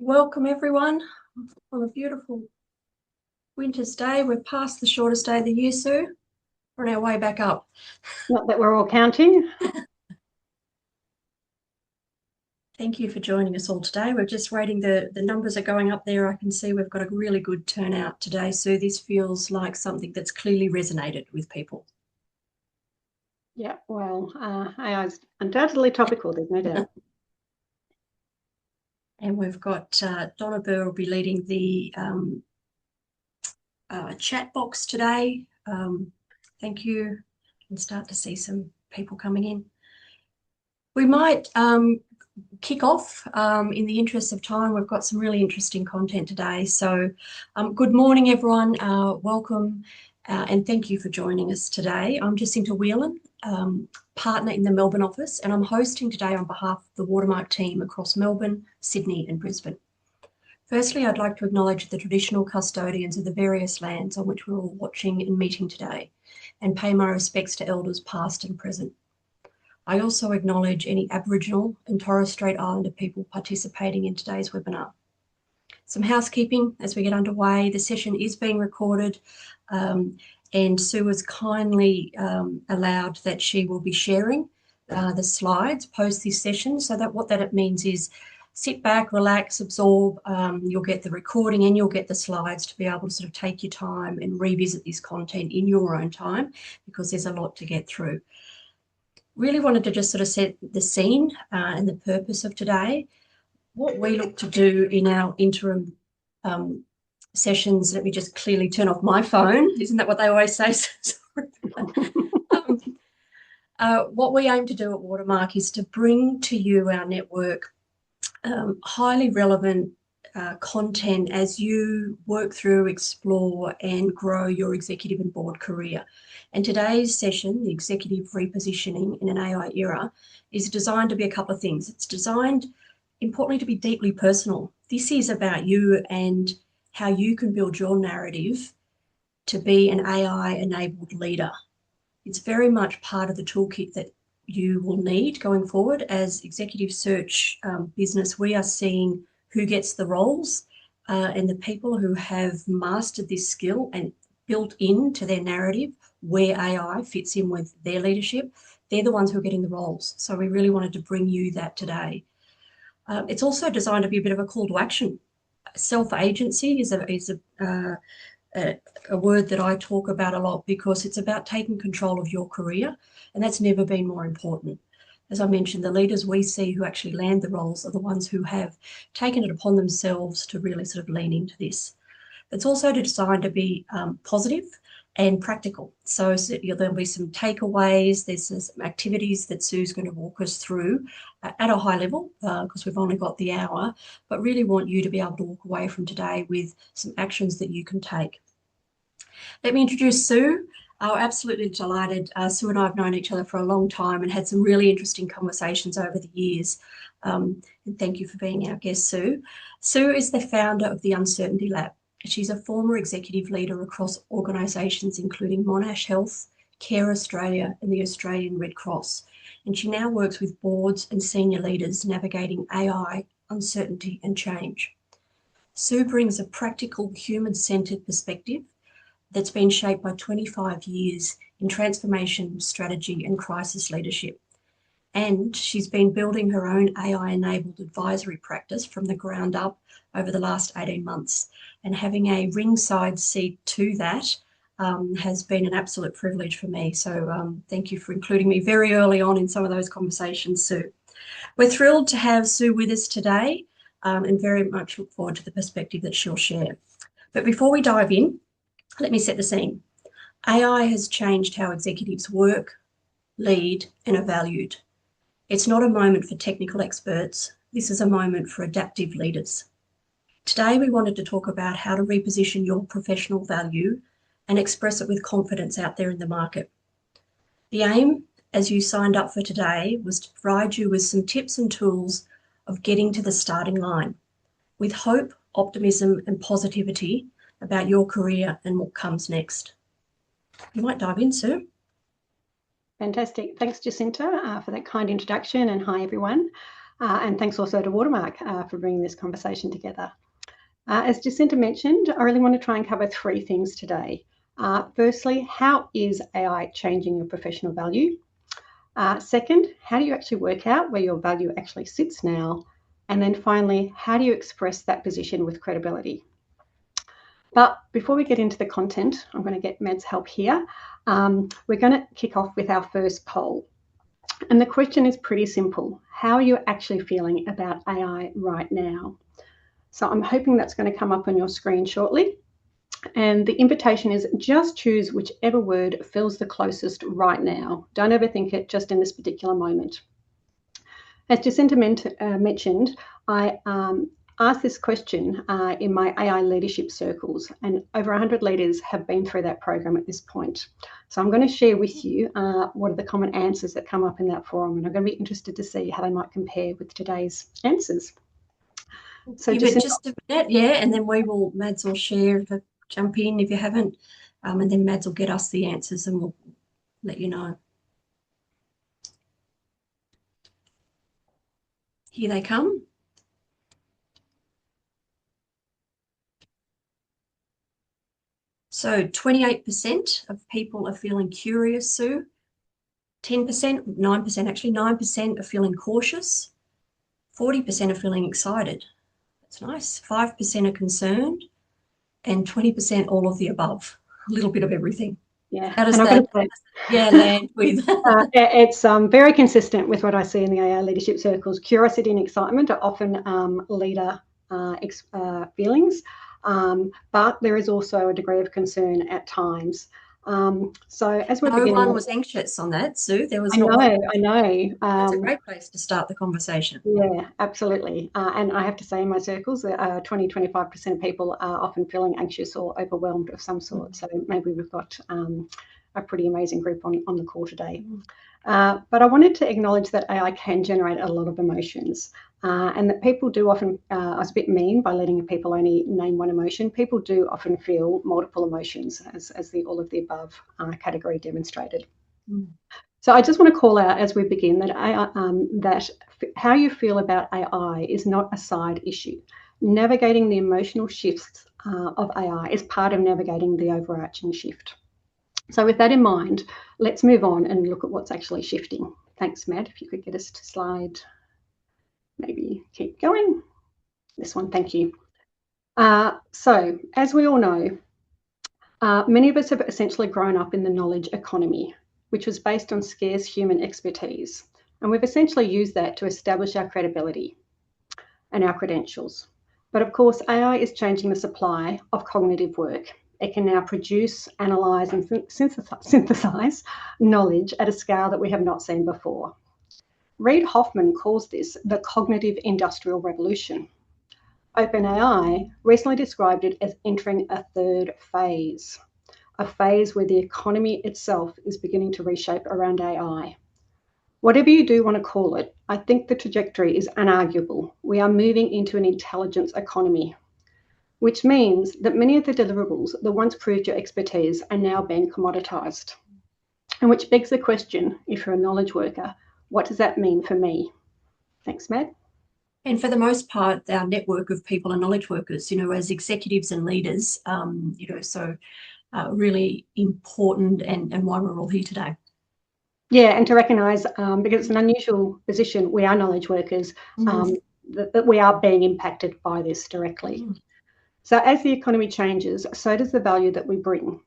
Welcome everyone on a beautiful winter's day. We're past the shortest day of the year, Sue. We're on our way back up. Not that we're all counting. Thank you for joining us all today. We're just waiting. The numbers are going up there. I can see we've got a really good turnout today, Sue. This feels like something that's clearly resonated with people. Yeah, well, AI is undoubtedly topical, there's no doubt. And we've got Donna Burr will be leading the chat box today. Thank you. And start to see some people coming in. We might kick off in the interest of time. We've got some really interesting content today. So good morning, everyone. Welcome and thank you for joining us today. I'm Jacinta Whelan, partner in the Melbourne office, and I'm hosting today on behalf of the Watermark team across Melbourne, Sydney and Brisbane. Firstly, I'd like to acknowledge the traditional custodians of the various lands on which we're all watching and meeting today, and pay my respects to elders past and present. I also acknowledge any Aboriginal and Torres Strait Islander people participating in today's webinar. Some housekeeping as we get underway. The session is being recorded and Sue has kindly allowed that she will be sharing the slides post this session, so that what that means is sit back, relax, absorb. You'll get the recording and you'll get the slides to be able to sort of take your time and revisit this content in your own time, because there's a lot to get through. Really wanted to just sort of set the scene and the purpose of today. What we look to do in our interim sessions, let me just clearly turn off my phone. Isn't that what they always say? What we aim to do at Watermark is to bring to you, our network, highly relevant content as you work through, explore and grow your executive and board career. And today's session, the executive repositioning in an AI era, is designed to be a couple of things. It's designed, importantly, to be deeply personal. This is about you and how you can build your narrative to be an AI-enabled leader. It's very much part of the toolkit that you will need going forward. As executive search business, we are seeing who gets the roles and the people who have mastered this skill and built into their narrative where AI fits in with their leadership. They're the ones who are getting the roles. So we really wanted to bring you that today. It's also designed to be a bit of a call to action. Self-agency is a word that I talk about a lot, because it's about taking control of your career, and that's never been more important. As I mentioned, the leaders we see who actually land the roles are the ones who have taken it upon themselves to really sort of lean into this. It's also designed to be positive and practical. So there'll be some takeaways. There's some activities that Sue's going to walk us through at a high level, because we've only got the hour, but really want you to be able to walk away from today with some actions that you can take. Let me introduce Sue. Absolutely delighted. Sue and I have known each other for a long time and had some really interesting conversations over the years. And thank you for being our guest, Sue. Sue is the founder of the Uncertainty Lab. She's a former executive leader across organisations including Monash Health, Care Australia and the Australian Red Cross. And she now works with boards and senior leaders navigating AI, uncertainty and change. Sue brings a practical, human-centred perspective that's been shaped by 25 years in transformation, strategy and crisis leadership. And she's been building her own AI-enabled advisory practice from the ground up over the last 18 months. And having a ringside seat to that has been an absolute privilege for me. So thank you for including me very early on in some of those conversations, Sue. We're thrilled to have Sue with us today and very much look forward to the perspective that she'll share. But before we dive in, let me set the scene. AI has changed how executives work, lead and are valued. It's not a moment for technical experts. This is a moment for adaptive leaders. Today, we wanted to talk about how to reposition your professional value and express it with confidence out there in the market. The aim, as you signed up for today, was to provide you with some tips and tools of getting to the starting line with hope, optimism and positivity about your career and what comes next. You might dive in, Sue. Fantastic. Thanks, Jacinta, for that kind introduction, and hi, everyone. And thanks also to Watermark for bringing this conversation together. As Jacinta mentioned, I really want to try and cover three things today. Firstly, how is AI changing your professional value? Second, how do you actually work out where your value actually sits now? And then finally, how do you express that position with credibility? But before we get into the content, I'm going to get Mad's help here. We're going to kick off with our first poll. And the question is pretty simple. How are you actually feeling about AI right now? So I'm hoping that's going to come up on your screen shortly. And the invitation is just choose whichever word feels the closest right now. Don't overthink it, just in this particular moment. As Jacinta mentioned, I asked this question in my AI leadership circles, and over 100 leaders have been through that program at this point. So I'm going to share with you what are the common answers that come up in that forum, and I'm going to be interested to see how they might compare with today's answers. So just a minute, yeah, and then Mads will share, jump in if you haven't, and then Mads will get us the answers and we'll let you know. Here they come. So 28% of people are feeling curious, Sue. 10%, 9% actually, 9% are feeling cautious. 40% are feeling excited. That's nice. 5% are concerned. And 20% all of the above. A little bit of everything. Yeah. How does that land with? It's very consistent with what I see in the AI leadership circles. Curiosity and excitement are often leader feelings, but there is also a degree of concern at times. So as we're beginning, no one was anxious on that, Sue. There was I know. That's a great place to start the conversation. Yeah, absolutely. And I have to say in my circles, 20-25% of people are often feeling anxious or overwhelmed of some sort. So maybe we've got a pretty amazing group on the call today. But I wanted to acknowledge that AI can generate a lot of emotions, and that people do often, I was a bit mean by letting people only name one emotion. People do often feel multiple emotions, as the all of the above category demonstrated. So I just want to call out as we begin that that how you feel about AI is not a side issue. Navigating the emotional shifts of AI is part of navigating the overarching shift. So with that in mind, let's move on and look at what's actually shifting. Thanks, Matt. If you could get us to slide, maybe keep going. This one, thank you. So as we all know, many of us have essentially grown up in the knowledge economy, which was based on scarce human expertise. And we've essentially used that to establish our credibility and our credentials. But of course, AI is changing the supply of cognitive work. It can now produce, analyse and synthesise knowledge at a scale that we have not seen before. Reid Hoffman calls this the cognitive industrial revolution. OpenAI recently described it as entering a third phase, a phase where the economy itself is beginning to reshape around AI. Whatever you do want to call it, I think the trajectory is unarguable. We are moving into an intelligence economy, which means that many of the deliverables that once proved your expertise are now being commoditized. And which begs the question, if you're a knowledge worker, what does that mean for me? Thanks, Matt. And for the most part, our network of people are knowledge workers, as executives and leaders, so really important and why we're all here today. Yeah, and to recognise, because it's an unusual position, we are knowledge workers, that we are being impacted by this directly. So as the economy changes, so does the value that we bring,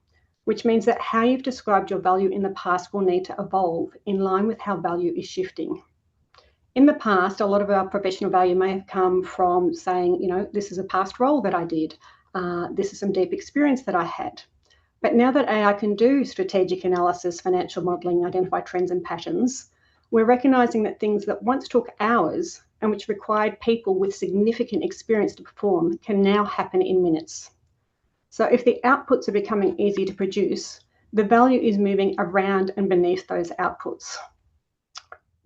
which means that how you've described your value in the past will need to evolve in line with how value is shifting. In the past, a lot of our professional value may have come from saying, this is a past role that I did, this is some deep experience that I had. But now that AI can do strategic analysis, financial modelling, identify trends and patterns, we're recognising that things that once took hours and which required people with significant experience to perform can now happen in minutes. So if the outputs are becoming easy to produce, the value is moving around and beneath those outputs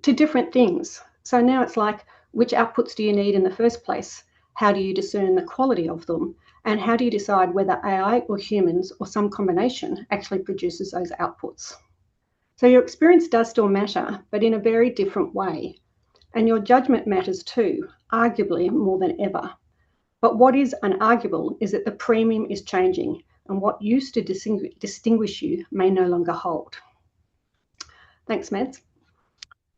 to different things. So now it's like, which outputs do you need in the first place? How do you discern the quality of them? And how do you decide whether AI or humans or some combination actually produces those outputs? So your experience does still matter, but in a very different way. And your judgment matters too, arguably more than ever. But what is unarguable is that the premium is changing, and what used to distinguish you may no longer hold. Thanks, Mads.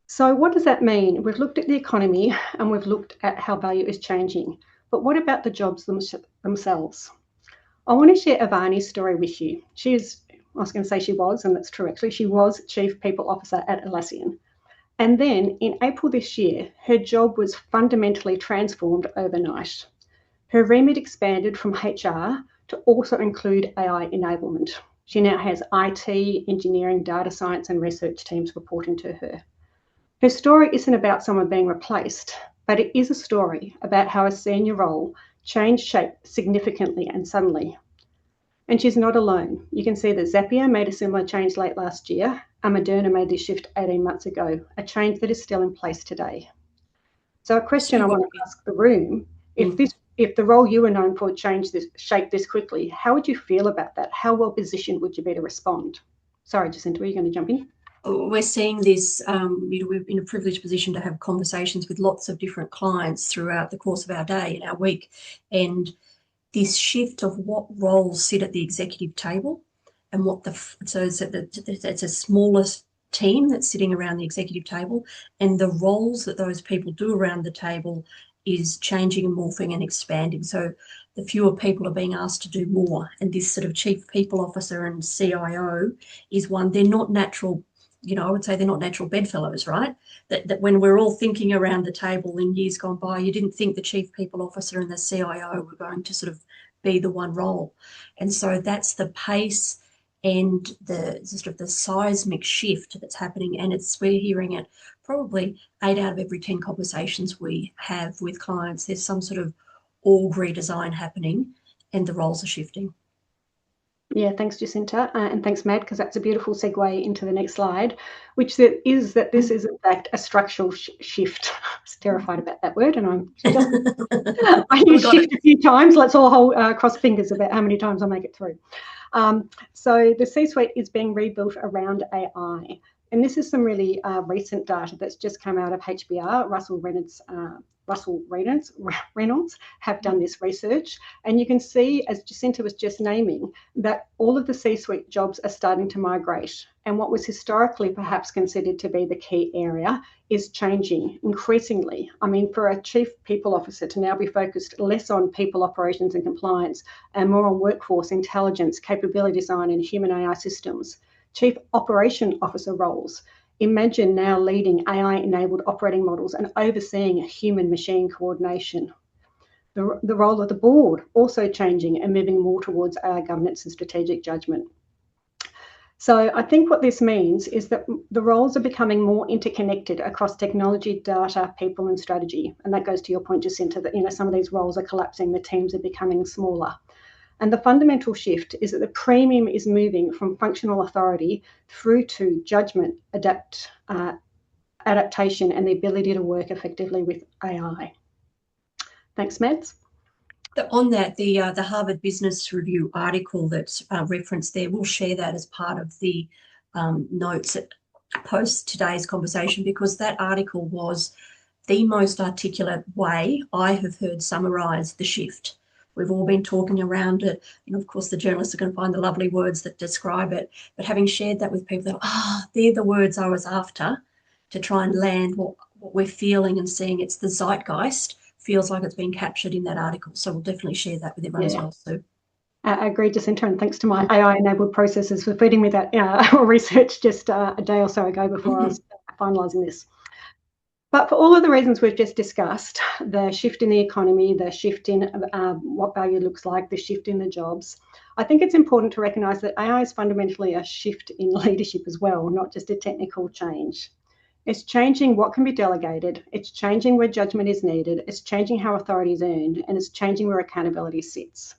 So what does that mean? We've looked at the economy and we've looked at how value is changing. But what about the jobs themselves? I want to share Avani's story with you. I was going to say she was, and that's true actually, she was Chief People Officer at Atlassian. And then in April this year, her job was fundamentally transformed overnight. Her remit expanded from HR to also include AI enablement. She now has IT, engineering, data science, and research teams reporting to her. Her story isn't about someone being replaced, but it is a story about how a senior role changed shape significantly and suddenly. And she's not alone. You can see that Zapier made a similar change late last year, and Moderna made this shift 18 months ago, a change that is still in place today. So a question I want to ask the room, if the role you were known for shaped this quickly, how would you feel about that? How well positioned would you be to respond? Sorry, Jacinta, were you going to jump in? We're seeing this, we're in a privileged position to have conversations with lots of different clients throughout the course of our day and our week. And this shift of what roles sit at the executive table and so it's a smaller team that's sitting around the executive table, and the roles that those people do around the table is changing and morphing and expanding. So the fewer people are being asked to do more. And this sort of chief people officer and CIO is one, they're not natural, I would say they're not natural bedfellows, right? That when we're all thinking around the table in years gone by, you didn't think the chief people officer and the CIO were going to sort of be the one role. And so that's the pace and the sort of the seismic shift that's happening. And we're hearing it probably 8 out of every 10 conversations we have with clients. There's some sort of org redesign happening and the roles are shifting. Yeah, thanks, Jacinta, and thanks, Matt, because that's a beautiful segue into the next slide, which is that this is, in fact, a structural shift. I was terrified about that word, and I used shift a few times. Let's all cross fingers about how many times I make it through. So the C-suite is being rebuilt around AI, and this is some really recent data that's just come out of HBR. Russell Reynolds have done this research, and you can see, as Jacinta was just naming, that all of the C-suite jobs are starting to migrate, and what was historically perhaps considered to be the key area is changing increasingly. I mean, for a chief people officer to now be focused less on people operations and compliance and more on workforce intelligence, capability design, and human AI systems. Chief operation officer roles. Imagine now leading AI-enabled operating models and overseeing human-machine coordination. The role of the board also changing and moving more towards AI governance and strategic judgment. So I think what this means is that the roles are becoming more interconnected across technology, data, people, and strategy. And that goes to your point, Jacinta, that some of these roles are collapsing, the teams are becoming smaller. And the fundamental shift is that the premium is moving from functional authority through to judgment, adaptation, and the ability to work effectively with AI. Thanks, Mads. On that, the Harvard Business Review article that's referenced there, we'll share that as part of the notes that post today's conversation, because that article was the most articulate way I have heard summarise the shift. We've all been talking around it, and of course the journalists are going to find the lovely words that describe it, but having shared that with people, they're the words I was after to try and land what we're feeling and seeing. It's the zeitgeist, feels like it's been captured in that article. So we'll definitely share that with everyone as well, Sue. I agree, Jacinta, and thanks to my AI-enabled processes for feeding me that research just a day or so ago before I was finalising this. But for all of the reasons we've just discussed, the shift in the economy, the shift in what value looks like, the shift in the jobs, I think it's important to recognise that AI is fundamentally a shift in leadership as well, not just a technical change. It's changing what can be delegated, it's changing where judgment is needed, it's changing how authority is earned, and it's changing where accountability sits.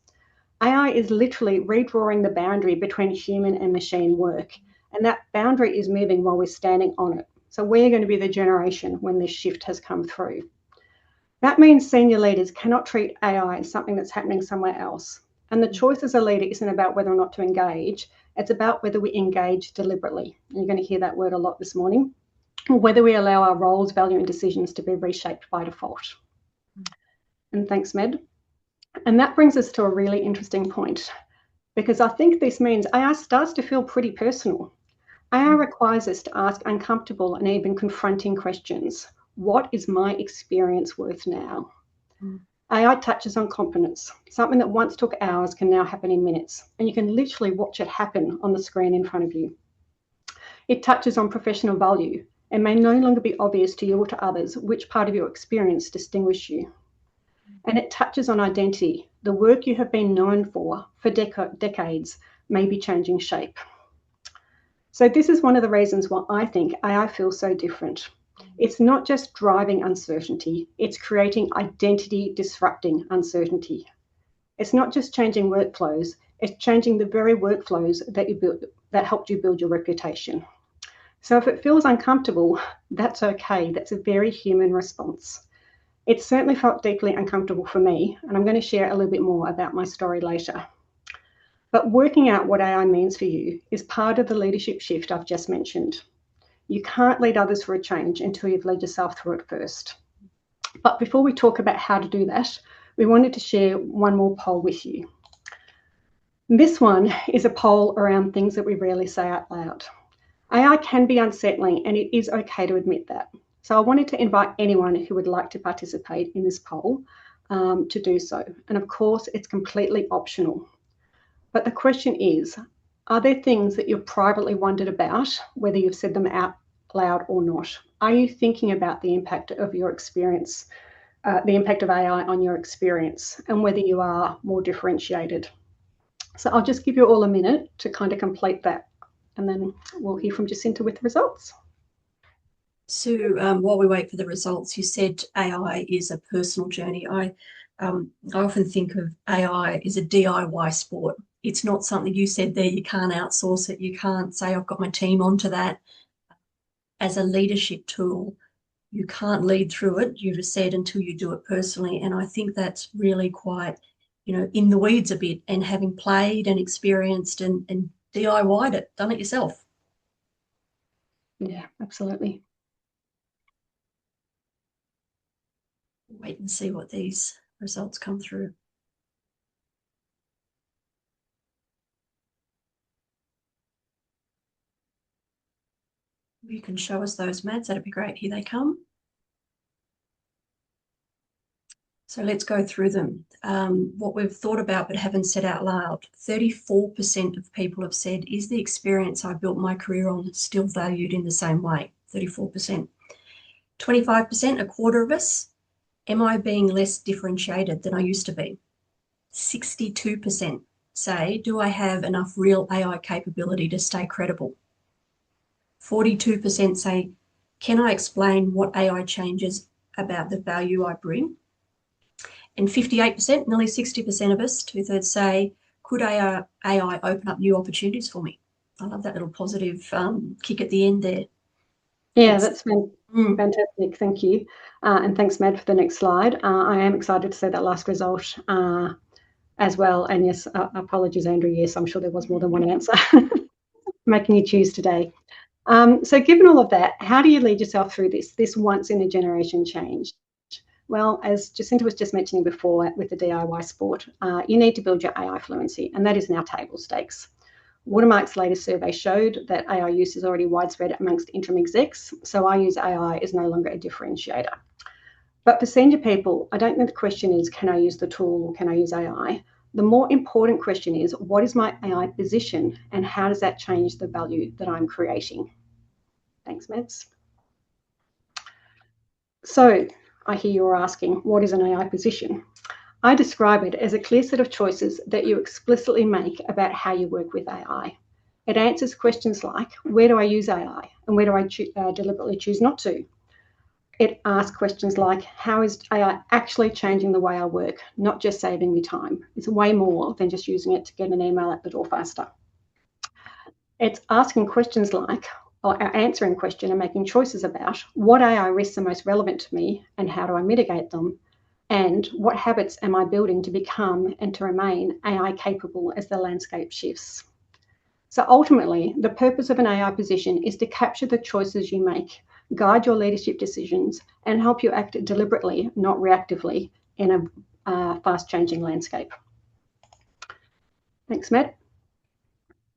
AI is literally redrawing the boundary between human and machine work, and that boundary is moving while we're standing on it. So we're going to be the generation when this shift has come through. That means senior leaders cannot treat AI as something that's happening somewhere else. And the choice as a leader isn't about whether or not to engage, it's about whether we engage deliberately. And you're going to hear that word a lot this morning. or whether we allow our roles, value, and decisions to be reshaped by default. And thanks, Med. And that brings us to a really interesting point, because I think this means AI starts to feel pretty personal. AI requires us to ask uncomfortable and even confronting questions. What is my experience worth now? AI touches on competence. Something that once took hours can now happen in minutes, and you can literally watch it happen on the screen in front of you. It touches on professional value and may no longer be obvious to you or to others which part of your experience distinguishes you. And it touches on identity. The work you have been known for decades may be changing shape. So this is one of the reasons why I think AI feels so different. It's not just driving uncertainty, it's creating identity disrupting uncertainty. It's not just changing workflows, it's changing the very workflows that you built, that helped you build your reputation. So if it feels uncomfortable, that's okay. That's a very human response. It certainly felt deeply uncomfortable for me, and I'm going to share a little bit more about my story later. But working out what AI means for you is part of the leadership shift I've just mentioned. You can't lead others for a change until you've led yourself through it first. But before we talk about how to do that, we wanted to share one more poll with you. This one is a poll around things that we rarely say out loud. AI can be unsettling, and it is okay to admit that. So I wanted to invite anyone who would like to participate in this poll to do so. And of course, it's completely optional. But the question is, are there things that you've privately wondered about, whether you've said them out loud or not? Are you thinking about the impact of your experience, the impact of AI on your experience, and whether you are more differentiated? So I'll just give you all a minute to kind of complete that, and then we'll hear from Jacinta with the results. Sue, while we wait for the results, you said AI is a personal journey. I often think of AI as a DIY sport. It's not something you said there, you can't outsource it. You can't say, I've got my team onto that. As a leadership tool, you can't lead through it, you just said, until you do it personally. And I think that's really quite, in the weeds a bit, and having played and experienced and DIY'd it, done it yourself. Yeah, absolutely. Wait and see what these results come through. You can show us those, Mads, that'd be great. Here they come. So let's go through them. What we've thought about but haven't said out loud. 34% of people have said, is the experience I built my career on still valued in the same way? 34%. 25%, a quarter of us, am I being less differentiated than I used to be? 62% say, do I have enough real AI capability to stay credible? 42% say, can I explain what AI changes about the value I bring? And 58%, nearly 60% of us, 2/3, say, could AI open up new opportunities for me? I love that little positive kick at the end there. Yeah, that's fantastic. Thank you. And thanks, Mad, for the next slide. I am excited to see that last result as well. And yes, apologies, Andrew. Yes, I'm sure there was more than one answer making you choose today. So given all of that, how do you lead yourself through this once in a generation change? Well, as Jacinta was just mentioning before with the DIY sport, you need to build your AI fluency, and that is now table stakes. Watermark's latest survey showed that AI use is already widespread amongst interim execs, so I use AI is no longer a differentiator. But for senior people, I don't think the question is, can I use the tool or can I use AI? The more important question is, what is my AI position and how does that change the value that I'm creating? Thanks, Mads. So I hear you're asking, what is an AI position? I describe it as a clear set of choices that you explicitly make about how you work with AI. It answers questions like, where do I use AI and where do I deliberately choose not to? It asks questions like, how is AI actually changing the way I work, not just saving me time? It's way more than just using it to get an email out the door faster. It's asking questions like, or answering question and making choices about what AI risks are most relevant to me and how do I mitigate them? And what habits am I building to become and to remain AI capable as the landscape shifts? So ultimately, the purpose of an AI position is to capture the choices you make guide your leadership decisions, and help you act deliberately, not reactively, in a fast-changing landscape. Thanks, Matt.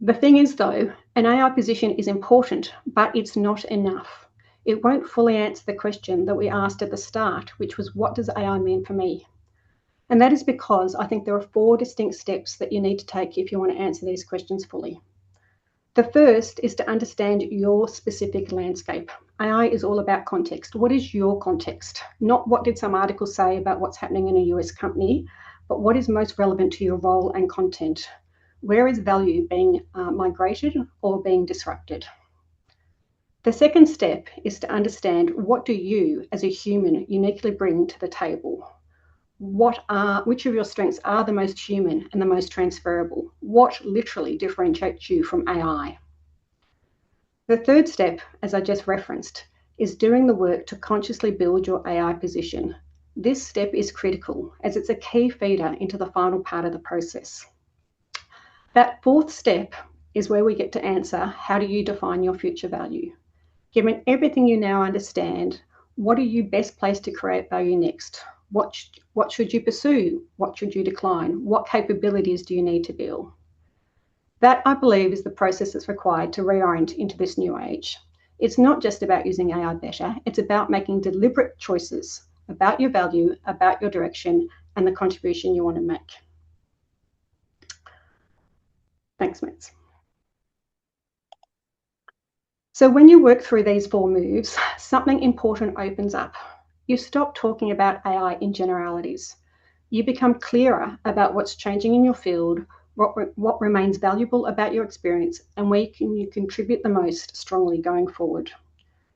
The thing is, though, an AI position is important, but it's not enough. It won't fully answer the question that we asked at the start, which was, what does AI mean for me? And that is because I think there are 4 distinct steps that you need to take if you want to answer these questions fully. The first is to understand your specific landscape. AI is all about context. What is your context? Not what did some article say about what's happening in a US company, but what is most relevant to your role and content. Where is value being migrated or being disrupted? The second step is to understand, what do you as a human uniquely bring to the table? Which of your strengths are the most human and the most transferable? What literally differentiates you from AI? The third step, as I just referenced, is doing the work to consciously build your AI position. This step is critical as it's a key feeder into the final part of the process. That fourth step is where we get to answer, how do you define your future value? Given everything you now understand, what are you best placed to create value next? What should you pursue? What should you decline? What capabilities do you need to build? That, I believe, is the process that's required to reorient into this new age. It's not just about using AI better, it's about making deliberate choices about your value, about your direction, and the contribution you want to make. Thanks, Matt. So when you work through these 4 moves, something important opens up. You stop talking about AI in generalities. You become clearer about what's changing in your field, what remains valuable about your experience, and where you contribute the most strongly going forward.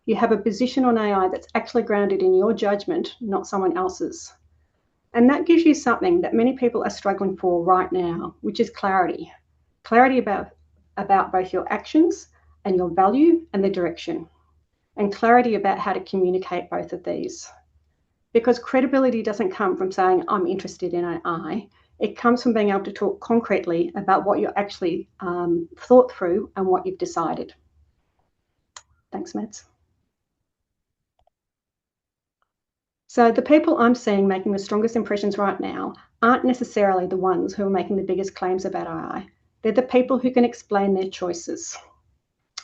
You have a position on AI that's actually grounded in your judgment, not someone else's. And that gives you something that many people are struggling for right now, which is clarity. Clarity about both your actions and your value and the direction, and clarity about how to communicate both of these. Because credibility doesn't come from saying, I'm interested in AI. It comes from being able to talk concretely about what you're actually thought through and what you've decided. Thanks, Matt. So the people I'm seeing making the strongest impressions right now aren't necessarily the ones who are making the biggest claims about AI. They're the people who can explain their choices.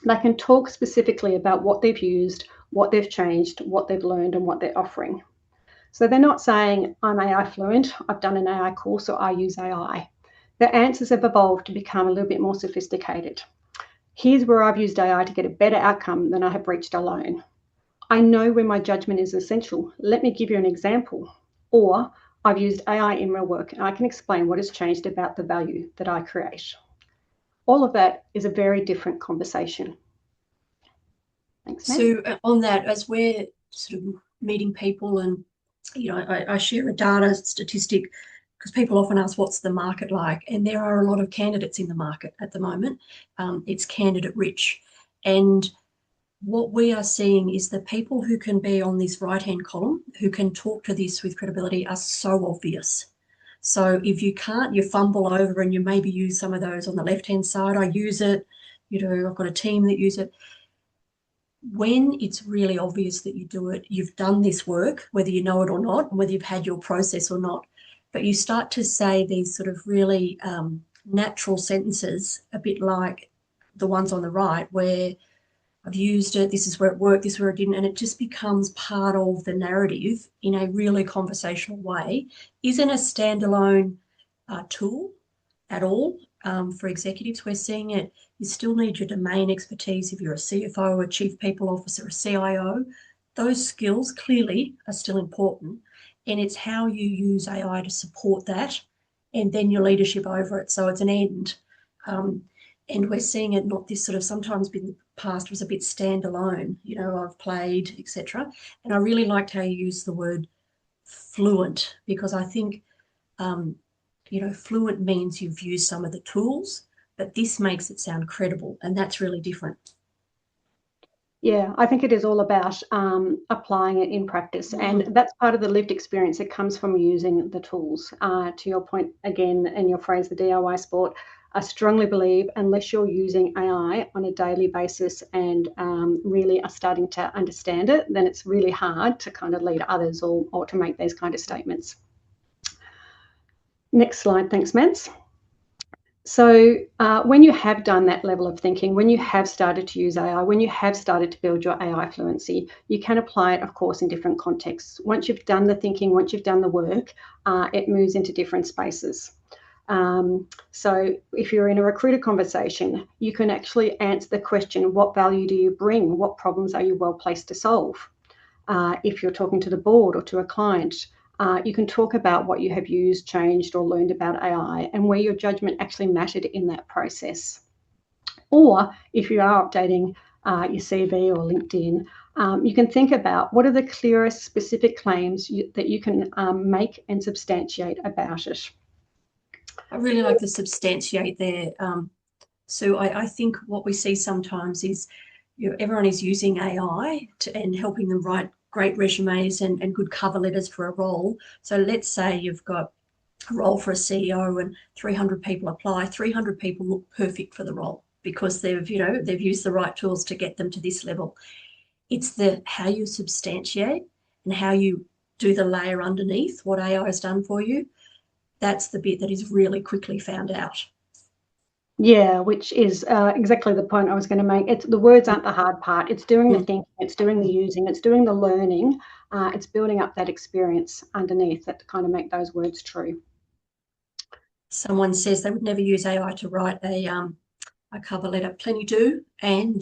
They can talk specifically about what they've used, what they've changed, what they've learned, and what they're offering. So they're not saying, I'm AI fluent, I've done an AI course, or I use AI. Their answers have evolved to become a little bit more sophisticated. Here's where I've used AI to get a better outcome than I have reached alone. I know where my judgment is essential. Let me give you an example. Or I've used AI in real work and I can explain what has changed about the value that I create. All of that is a very different conversation. Thanks, Matt. So on that, as we're sort of meeting people, and I share a data statistic because people often ask, what's the market like? And there are a lot of candidates in the market at the moment. It's candidate rich. And what we are seeing is the people who can be on this right-hand column, who can talk to this with credibility, are so obvious. So if you can't, you fumble over and you maybe use some of those on the left-hand side. I use it, I've got a team that use it. When it's really obvious that you do it, you've done this work, whether you know it or not, and whether you've had your process or not, but you start to say these sort of really natural sentences, a bit like the ones on the right, where I've used it, this is where it worked, this is where it didn't, and it just becomes part of the narrative in a really conversational way. Isn't a standalone tool at all for executives. We're seeing it. You still need your domain expertise if you're a CFO, a chief people officer, a CIO. Those skills clearly are still important, and it's how you use AI to support that, and then your leadership over it. So it's an end. And we're seeing it not this sort of, sometimes in the past was a bit standalone, I've played, etc. And I really liked how you used the word fluent, because I think, fluent means you've used some of the tools, but this makes it sound credible, and that's really different. Yeah, I think it is all about applying it in practice. And that's part of the lived experience that comes from using the tools. To your point, again, and your phrase, the DIY sport, I strongly believe unless you're using AI on a daily basis and really are starting to understand it, then it's really hard to kind of lead others or to make these kind of statements. Next slide, thanks, Mads. So when you have done that level of thinking, when you have started to use AI, when you have started to build your AI fluency, you can apply it, of course, in different contexts. Once you've done the thinking, once you've done the work, it moves into different spaces. So if you're in a recruiter conversation, you can actually answer the question, what value do you bring? What problems are you well placed to solve? If you're talking to the board or to a client, you can talk about what you have used, changed, or learned about AI and where your judgment actually mattered in that process. Or if you are updating your CV or LinkedIn, you can think about what are the clearest specific claims that you can make and substantiate about it. I really like the substantiate there. So I think what we see sometimes is everyone is using AI and helping them write great resumes and good cover letters for a role. So let's say you've got a role for a CEO and 300 people apply. 300 people look perfect for the role because they've used the right tools to get them to this level. It's the how you substantiate and how you do the layer underneath what AI has done for you. That's the bit that is really quickly found out. Yeah, which is exactly the point I was going to make. The words aren't the hard part. It's doing the thinking, it's doing the using, it's doing the learning, it's building up that experience underneath that to kind of make those words true. Someone says they would never use AI to write a cover letter. Plenty do, and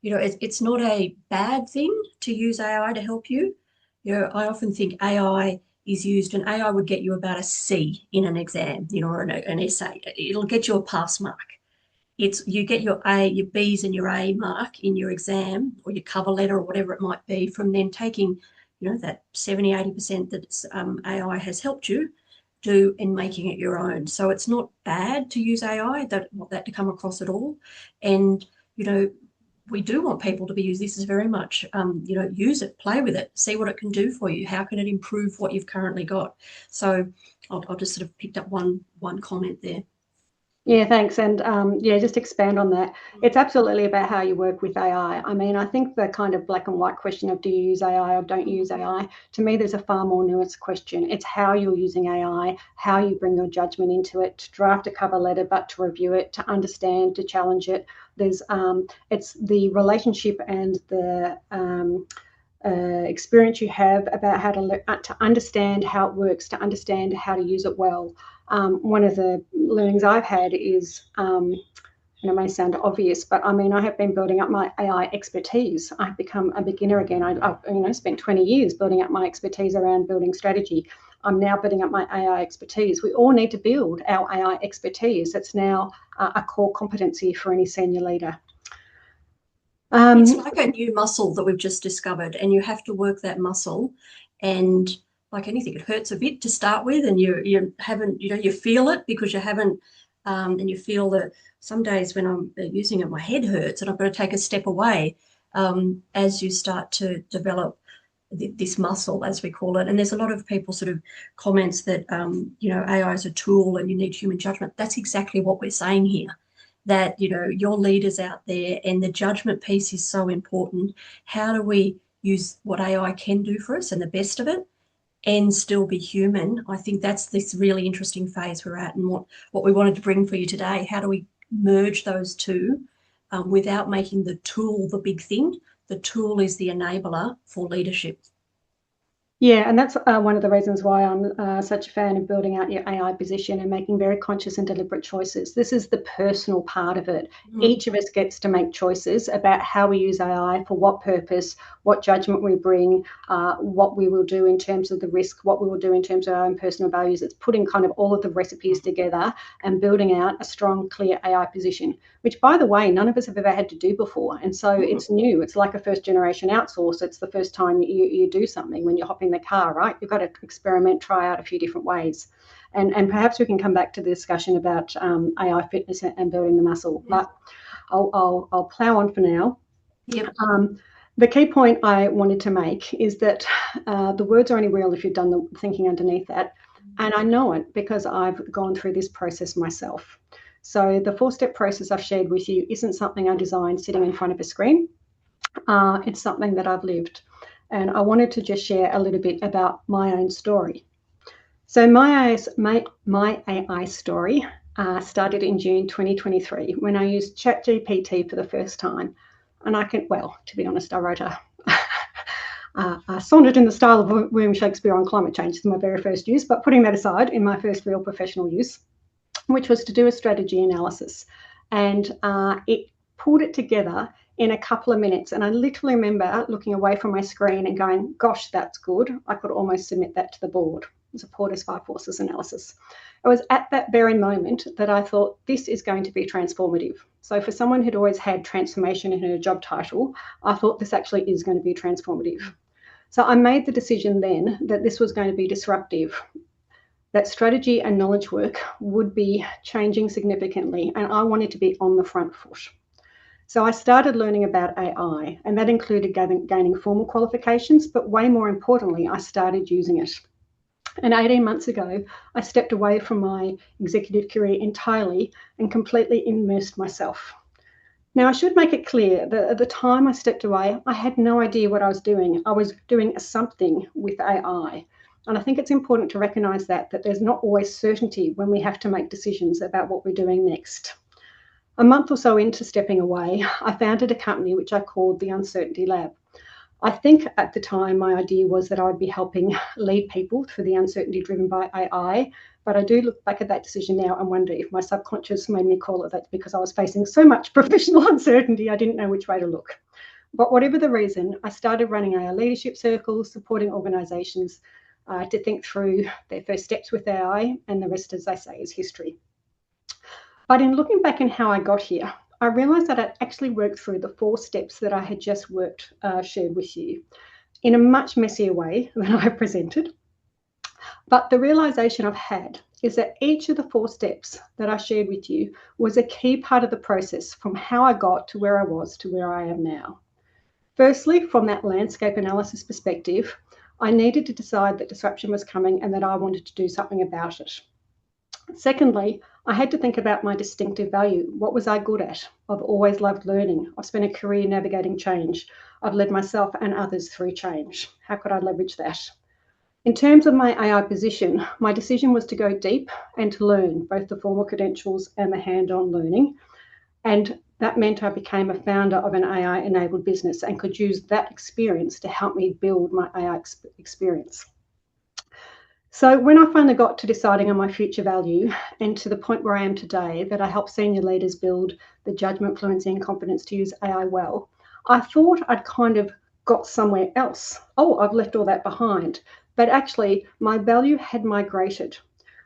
it's not a bad thing to use AI to help you. I often think AI is used, and AI would get you about a C in an exam, or an essay. It'll get you a pass mark. You get your A, your B's and your A mark in your exam or your cover letter or whatever it might be from then taking, that 70, 80% that AI has helped you do in making it your own. So it's not bad to use AI, want that to come across at all. And, we do want people to be used. This is very much, use it, play with it, see what it can do for you. How can it improve what you've currently got? So I'll just sort of picked up one comment there. Yeah, thanks. And just expand on that. It's absolutely about how you work with AI. I mean, I think the kind of black and white question of do you use AI or don't you use AI, to me, there's a far more nuanced question. It's how you're using AI, how you bring your judgment into it, to draft a cover letter, but to review it, to understand, to challenge it. It's the relationship and the experience you have about how to understand how it works, to understand how to use it well. One of the learnings I've had is, and it may sound obvious, but I mean, I have been building up my AI expertise. I've become a beginner again. I've spent 20 years building up my expertise around building strategy. I'm now building up my AI expertise. We all need to build our AI expertise. It's now a core competency for any senior leader. It's like a new muscle that we've just discovered, and you have to work that muscle. And like anything, it hurts a bit to start with, and you haven't, you feel it because you haven't, and you feel that some days when I'm using it, my head hurts, and I've got to take a step away as you start to develop this muscle, as we call it. And there's a lot of people sort of comments that AI is a tool and you need human judgment. That's exactly what we're saying here. That your leaders out there, and the judgment piece is so important. How do we use what AI can do for us and the best of it and still be human? I think that's this really interesting phase we're at, and what we wanted to bring for you today. How do we merge those two without making the tool the big thing? The tool is the enabler for leadership. Yeah, and that's one of the reasons why I'm such a fan of building out your AI position and making very conscious and deliberate choices. This is the personal part of it. Each of us gets to make choices about how we use AI, for what purpose, what judgment we bring, what we will do in terms of the risk, what we will do in terms of our own personal values. It's putting kind of all of the recipes together and building out a strong, clear AI position, which, by the way, none of us have ever had to do before. And so it's new. It's like a first generation outsource. It's the first time you do something when you're hopping the car, right? You've got to experiment, try out a few different ways. And perhaps we can come back to the discussion about AI fitness and building the muscle. But I'll plow on for now. Yep. The key point I wanted to make is that the words are only real if you've done the thinking underneath that. And I know it because I've gone through this process myself. So the 4-step process I've shared with you isn't something I designed sitting in front of a screen. It's something that I've lived. And I wanted to just share a little bit about my own story. So my AI story started in June 2023 when I used ChatGPT for the first time. And to be honest, I wrote a sonnet in the style of William Shakespeare on climate change. It's my very first use, but putting that aside, in my first real professional use, which was to do a strategy analysis. And it pulled it together in a couple of minutes. And I literally remember looking away from my screen and going, gosh, that's good. I could almost submit that to the board. It was a Porter's 5 forces analysis. It was at that very moment that I thought, this is going to be transformative. So for someone who'd always had transformation in her job title, I thought this actually is going to be transformative. So I made the decision then that this was going to be disruptive, that strategy and knowledge work would be changing significantly, and I wanted to be on the front foot. So I started learning about AI, and that included gaining formal qualifications, but way more importantly, I started using it. And 18 months ago, I stepped away from my executive career entirely and completely immersed myself. Now, I should make it clear that at the time I stepped away, I had no idea what I was doing. I was doing something with AI. And I think it's important to recognise that there's not always certainty when we have to make decisions about what we're doing next. A month or so into stepping away, I founded a company which I called the Uncertainty Lab. I think at the time my idea was that I would be helping lead people through the uncertainty driven by AI, but I do look back at that decision now and wonder if my subconscious made me call it that because I was facing so much professional uncertainty I didn't know which way to look. But whatever the reason, I started running AI leadership circles, supporting organisations to think through their first steps with AI, and the rest, as they say, is history. But in looking back in how I got here, I realised that I'd actually worked through the 4 steps that I had just shared with you in a much messier way than I presented. But the realisation I've had is that each of the 4 steps that I shared with you was a key part of the process from how I got to where I was to where I am now. Firstly, from that landscape analysis perspective, I needed to decide that disruption was coming and that I wanted to do something about it. Secondly, I had to think about my distinctive value. What was I good at? I've always loved learning. I've spent a career navigating change. I've led myself and others through change. How could I leverage that? In terms of my AI position, my decision was to go deep and to learn both the formal credentials and the hand-on learning. And that meant I became a founder of an AI-enabled business and could use that experience to help me build my AI experience. So when I finally got to deciding on my future value and to the point where I am today, that I help senior leaders build the judgment, fluency and confidence to use AI well, I thought I'd kind of got somewhere else. Oh, I've left all that behind. But actually, my value had migrated.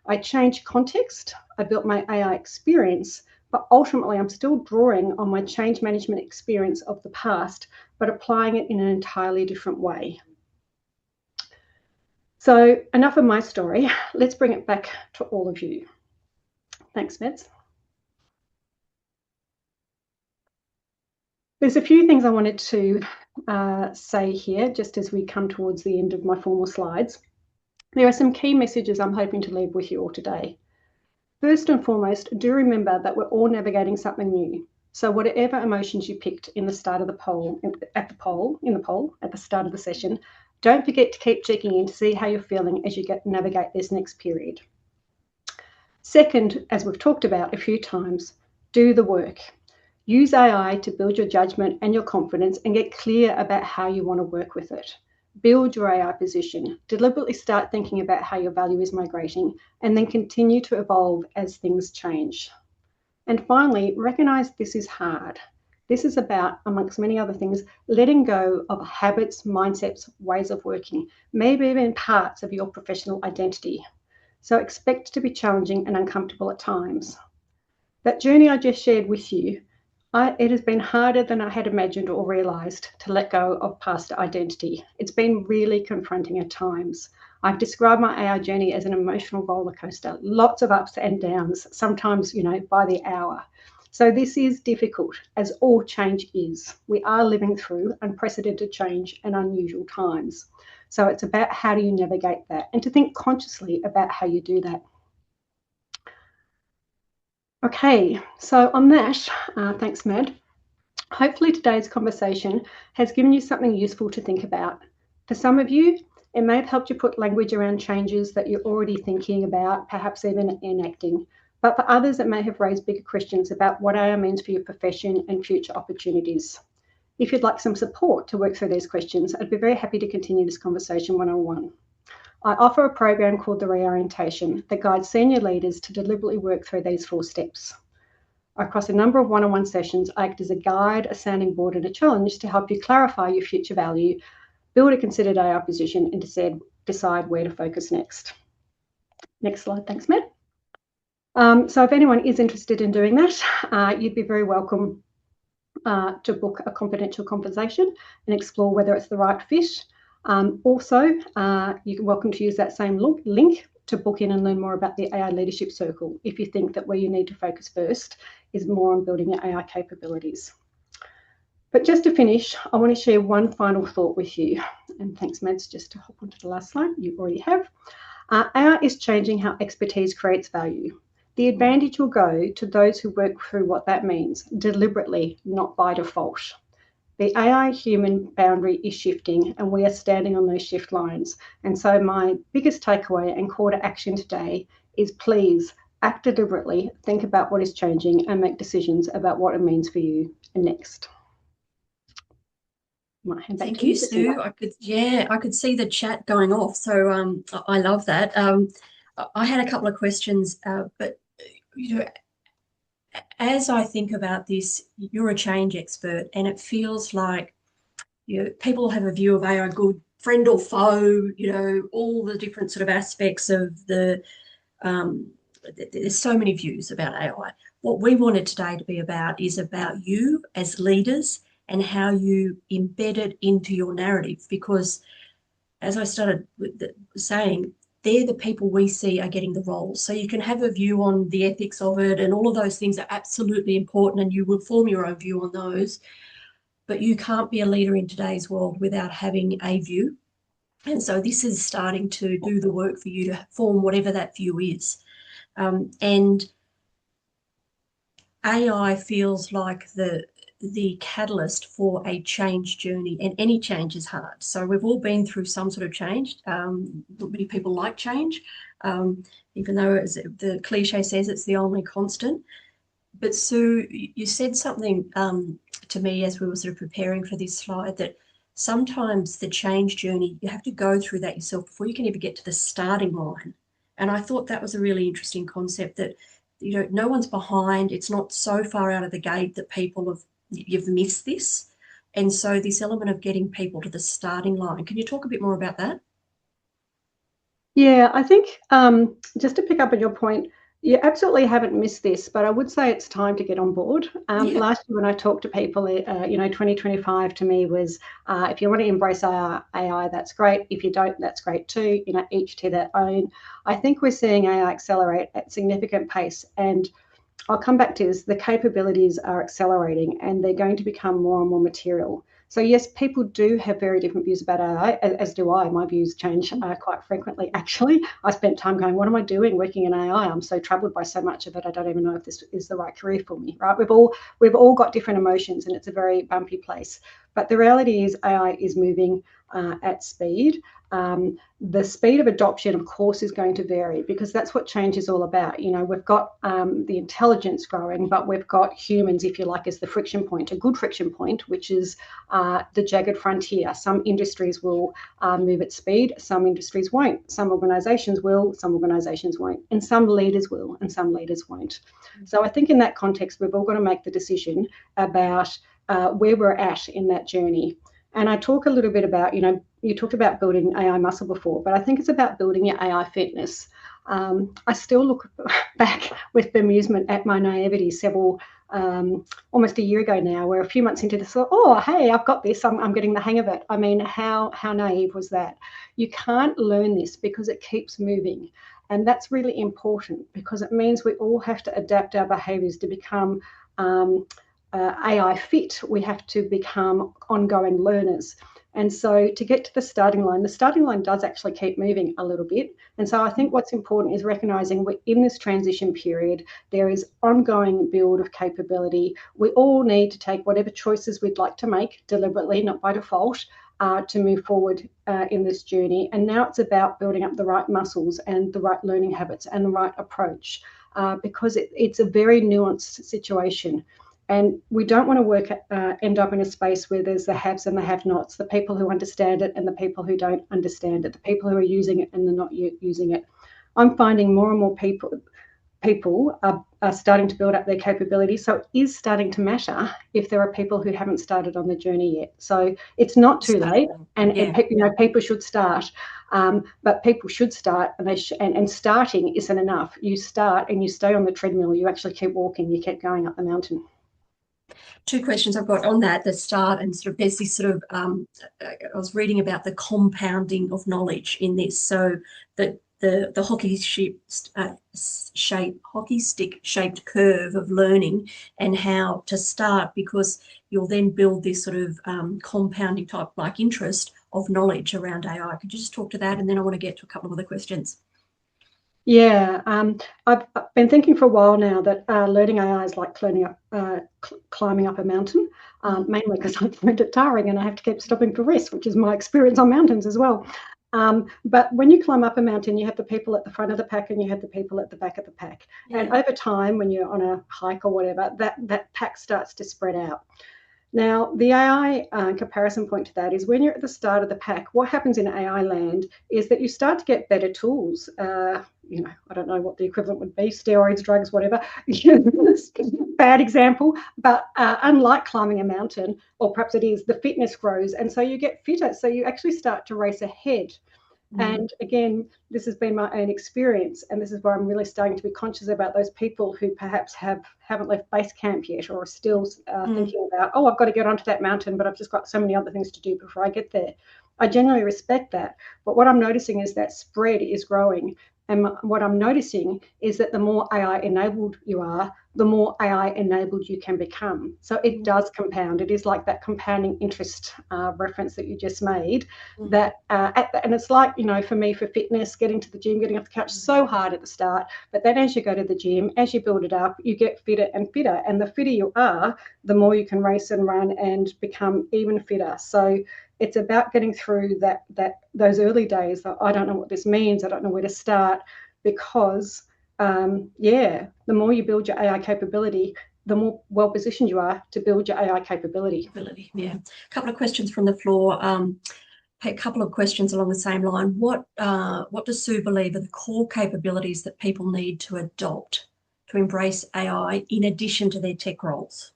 I changed context, I built my AI experience, but ultimately I'm still drawing on my change management experience of the past, but applying it in an entirely different way. So enough of my story. Let's bring it back to all of you. Thanks, Meds. There's a few things I wanted to say here, just as we come towards the end of my formal slides. There are some key messages I'm hoping to leave with you all today. First and foremost, do remember that we're all navigating something new. So whatever emotions you picked in the start of the poll, at the start of the session, don't forget to keep checking in to see how you're feeling as you navigate this next period. Second, as we've talked about a few times, do the work. Use AI to build your judgment and your confidence and get clear about how you want to work with it. Build your AI position. Deliberately start thinking about how your value is migrating and then continue to evolve as things change. And finally, recognize this is hard. This is about, amongst many other things, letting go of habits, mindsets, ways of working, maybe even parts of your professional identity. So expect to be challenging and uncomfortable at times. That journey I just shared with you, it has been harder than I had imagined or realised to let go of past identity. It's been really confronting at times. I've described my AI journey as an emotional roller coaster, lots of ups and downs, sometimes, by the hour. So this is difficult, as all change is. We are living through unprecedented change and unusual times. So it's about how do you navigate that and to think consciously about how you do that. Okay, so on that, thanks, Mad. Hopefully today's conversation has given you something useful to think about. For some of you, it may have helped you put language around changes that you're already thinking about, perhaps even enacting. But for others, it may have raised bigger questions about what AI means for your profession and future opportunities. If you'd like some support to work through these questions, I'd be very happy to continue this conversation one-on-one. I offer a program called The Reorientation that guides senior leaders to deliberately work through these 4 steps. Across a number of one-on-one sessions, I act as a guide, a sounding board, and a challenge to help you clarify your future value, build a considered AI position, and decide where to focus next. Next slide, thanks, Matt. So if anyone is interested in doing that, you'd be very welcome to book a confidential conversation and explore whether it's the right fit. Also, you're welcome to use that same link to book in and learn more about the AI Leadership Circle if you think that where you need to focus first is more on building your AI capabilities. But just to finish, I want to share one final thought with you. And thanks, Mads, just to hop onto the last slide, you already have. AI is changing how expertise creates value. The advantage will go to those who work through what that means, deliberately, not by default. The AI-human boundary is shifting, and we are standing on those shift lines. And so my biggest takeaway and call to action today is please act deliberately, think about what is changing, and make decisions about what it means for you next. Thank you, Sue. I could see the chat going off, so I love that. I had a couple of questions, but you know, as I think about this, you're a change expert, and it feels like people have a view of AI, good friend or foe, all the different sort of aspects of there's so many views about AI. What we wanted today to be about is about you as leaders and how you embed it into your narrative, because as I started with saying, they're the people we see are getting the roles. So you can have a view on the ethics of it, and all of those things are absolutely important, and you will form your own view on those. But you can't be a leader in today's world without having a view. And so this is starting to do the work for you to form whatever that view is. And AI feels like the catalyst for a change journey, and any change is hard. So we've all been through some sort of change. Not many people like change, even though, as the cliche says, it's the only constant. But Sue, you said something to me as we were sort of preparing for this slide, that sometimes the change journey, you have to go through that yourself before you can even get to the starting line. And I thought that was a really interesting concept, that no one's behind. It's not so far out of the gate that you've missed this. And so this element of getting people to the starting line, can you talk a bit more about that? Yeah, I think just to pick up on your point, you absolutely haven't missed this, but I would say it's time to get on board. Last year when I talked to people, 2025 to me was, if you want to embrace AI, that's great. If you don't, that's great too. Each to their own. I think we're seeing AI accelerate at significant pace, and I'll come back to this. The capabilities are accelerating, and they're going to become more and more material. So yes, people do have very different views about AI, as do I. My views change quite frequently, actually. I spent time going, what am I doing working in AI? I'm so troubled by so much of it. I don't even know if this is the right career for me, right? We've all got different emotions, and it's a very bumpy place. But the reality is AI is moving at speed. The speed of adoption, of course, is going to vary, because that's what change is all about. We've got the intelligence growing, but we've got humans, if you like, as the friction point, a good friction point, which is the jagged frontier. Some industries will move at speed, some industries won't. Some organizations will, some organizations won't, and some leaders will, and some leaders won't. So I think in that context, we've all got to make the decision about where we're at in that journey. And I talk a little bit about, you talked about building AI muscle before, but I think it's about building your AI fitness. I still look back with bemusement at my naivety almost a year ago now, where a few months into this, oh, hey, I've got this, I'm getting the hang of it. I mean, how naive was that? You can't learn this because it keeps moving. And that's really important, because it means we all have to adapt our behaviors to become AI fit. We have to become ongoing learners. And so to get to the starting line does actually keep moving a little bit. And so I think what's important is recognizing we're in this transition period. There is ongoing build of capability. We all need to take whatever choices we'd like to make deliberately, not by default, to move forward in this journey. And now it's about building up the right muscles and the right learning habits and the right approach, because it's a very nuanced situation. And we don't want to end up in a space where there's the haves and the have-nots, the people who understand it and the people who don't understand it, the people who are using it and they're not using it. I'm finding more and more people are starting to build up their capability. So it is starting to matter if there are people who haven't started on the journey yet. So it's not too late, and people should start. But people should start, and starting isn't enough. You start and you stay on the treadmill. You actually keep walking. You keep going up the mountain. Two questions I've got on that, the start, and sort of there's this sort of, I was reading about the compounding of knowledge in this. So that the hockey stick shaped curve of learning and how to start, because you'll then build this sort of compounding type like interest of knowledge around AI. Could you just talk to that? And then I want to get to a couple of other questions. Yeah, I've been thinking for a while now that learning AI is like climbing up a mountain, mainly because I find it tiring and I have to keep stopping for rest, which is my experience on mountains as well. But when you climb up a mountain, you have the people at the front of the pack and you have the people at the back of the pack. Yeah. And over time, when you're on a hike or whatever, that pack starts to spread out. Now, the AI comparison point to that is when you're at the start of the pack, what happens in AI land is that you start to get better tools. I don't know what the equivalent would be, steroids, drugs, whatever. Bad example, but unlike climbing a mountain, or perhaps it is, the fitness grows, and so you get fitter. So you actually start to race ahead. And again, this has been my own experience, and this is where I'm really starting to be conscious about those people who perhaps haven't left base camp yet, or are still thinking about, I've got to get onto that mountain, but I've just got so many other things to do before I get there. I genuinely respect that, but what I'm noticing is that spread is growing. And what I'm noticing is that the more AI enabled you are, the more AI enabled you can become. So it does compound. It is like that compounding interest reference that you just made. And it's like, for me, for fitness, getting to the gym, getting off the couch, so hard at the start. But then as you go to the gym, as you build it up, you get fitter and fitter. And the fitter you are, the more you can race and run and become even fitter. So it's about getting through those early days that I don't know what this means, I don't know where to start, because the more you build your AI capability, the more well positioned you are to build your AI capability. Yeah. A couple of questions from the floor. A couple of questions along the same line. What does Sue believe are the core capabilities that people need to adopt to embrace AI in addition to their tech roles?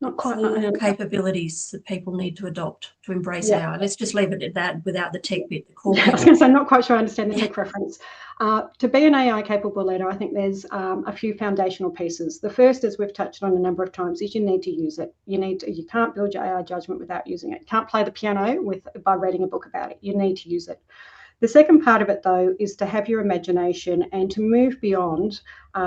Not quite core capabilities that people need to adopt to embrace AI. Let's just leave it at that without the tech bit. The core. I was going to say, I'm not quite sure I understand the tech reference. To be an AI capable leader, I think there's a few foundational pieces. The first, as we've touched on a number of times, is you need to use it. You can't build your AI judgment without using it. You can't play the piano by reading a book about it. You need to use it. The second part of it, though, is to have your imagination and to move beyond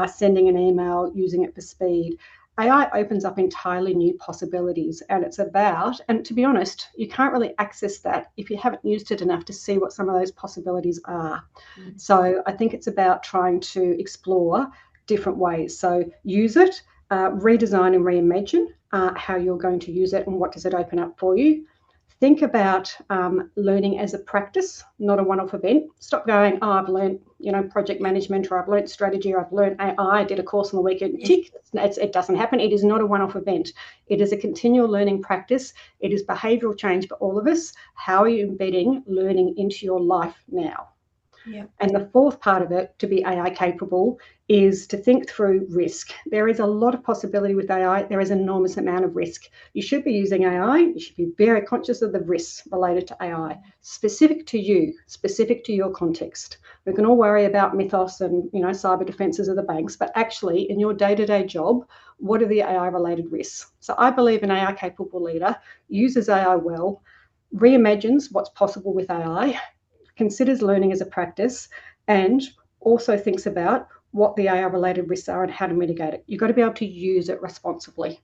sending an email, using it for speed. AI opens up entirely new possibilities, and it's about, and to be honest, you can't really access that if you haven't used it enough to see what some of those possibilities are. So I think it's about trying to explore different ways. So use it, redesign and reimagine how you're going to use it and what does it open up for you. Think about learning as a practice, not a one-off event. Stop going, I've learned, project management, or I've learned strategy, or I've learned AI, I did a course on the weekend. Tick. It doesn't happen. It is not a one-off event. It is a continual learning practice. It is behavioural change for all of us. How are you embedding learning into your life now? Yeah. And the fourth part of it, to be AI capable, is to think through risk. There is a lot of possibility with AI. There is an enormous amount of risk. You should be using AI. You should be very conscious of the risks related to AI, specific to you, specific to your context. We can all worry about mythos and cyber defenses of the banks, but actually in your day-to-day job, what are the AI-related risks? So I believe an AI-capable leader uses AI well, reimagines what's possible with AI, considers learning as a practice, and also thinks about what the AI-related risks are and how to mitigate it. You've got to be able to use it responsibly.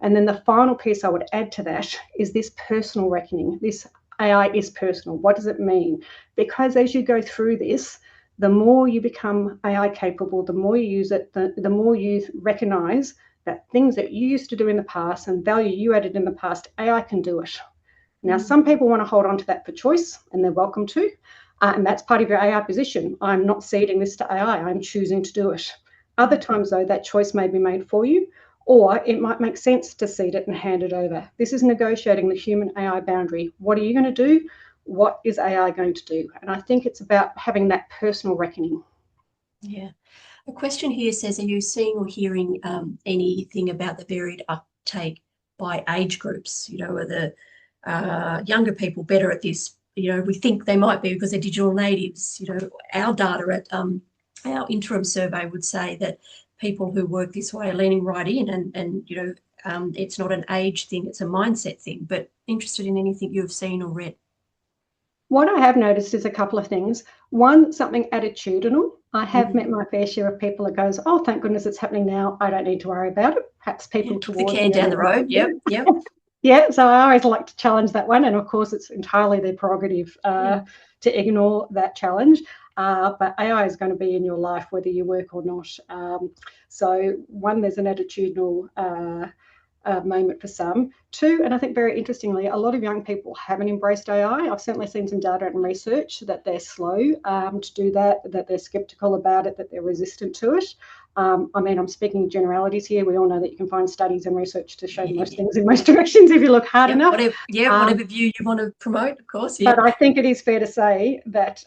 And then the final piece I would add to that is this personal reckoning. This AI is personal. What does it mean? Because as you go through this, the more you become AI capable, the more you use it, the more you recognize that things that you used to do in the past and value you added in the past, AI can do it. Now, some people want to hold on to that for choice, and they're welcome to. And that's part of your AI position. I'm not ceding this to AI. I'm choosing to do it. Other times, though, that choice may be made for you, or it might make sense to cede it and hand it over. This is negotiating the human AI boundary. What are you going to do? What is AI going to do? And I think it's about having that personal reckoning. Yeah. A question here says, are you seeing or hearing anything about the varied uptake by age groups? Are the younger people better at this? We think they might be because they're digital natives. Our data at our interim survey would say that people who work this way are leaning right in, and it's not an age thing, it's a mindset thing. But interested in anything you've seen or read. What I have noticed is a couple of things. One, something attitudinal. I have met my fair share of people that goes, oh, thank goodness it's happening now. I don't need to worry about it. Perhaps people towards the can down the road. Yep. Yeah, so I always like to challenge that one. And of course, it's entirely their prerogative to ignore that challenge. But AI is going to be in your life whether you work or not. So one, there's an attitudinal moment for some. Two, and I think very interestingly, a lot of young people haven't embraced AI. I've certainly seen some data and research that they're slow to do that they're skeptical about it, that they're resistant to it. I'm speaking generalities here. We all know that you can find studies and research to show most things in most directions if you look hard enough. Whatever view you want to promote, of course. But I think it is fair to say that